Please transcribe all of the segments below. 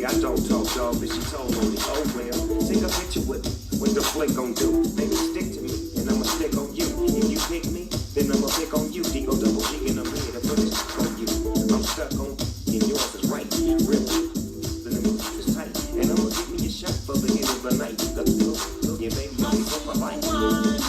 I don't talk dog, but she told on me. Oh well, take a picture with me. What the flick gon' do? Baby, stick to me, and I'ma stick on you. If you pick me, then I'ma pick on you. D-O double G, and I'm here to put this on you. I'm stuck on, and yours is right. Really, the move is tight, and I'ma give me a shot for the end of the night. Look, yeah, baby, I'm for my life.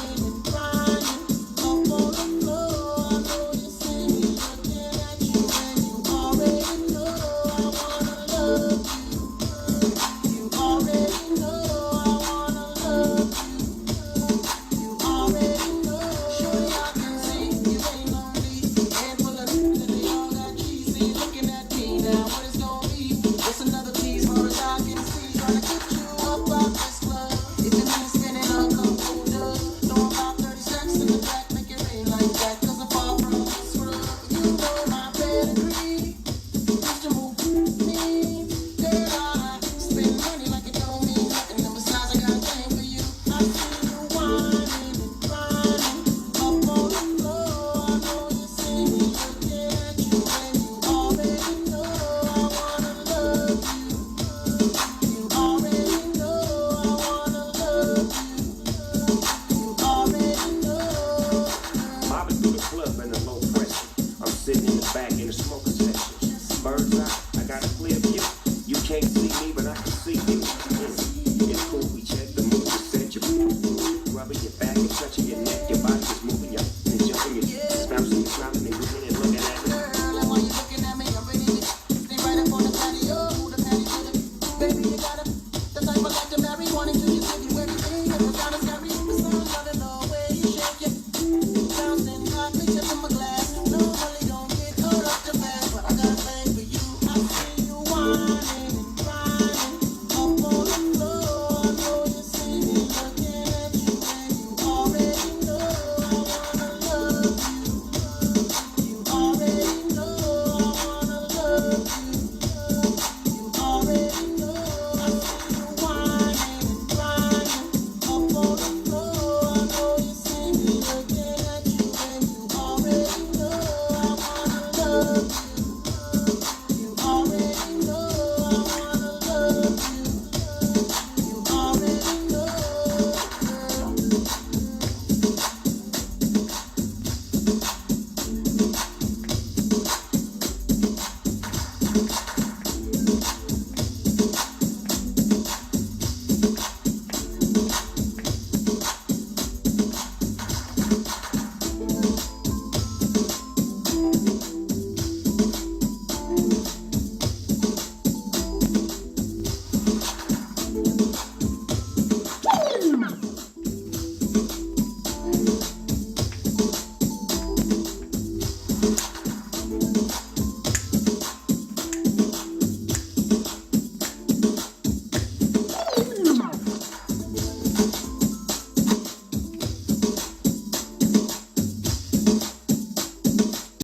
Sitting in the back in the smoker section. Bird's eye, I got a clear view. You can't see me, but I can see you. It's cool, we check the mood, set your rubbing your back and touching your neck. Your body is moving, your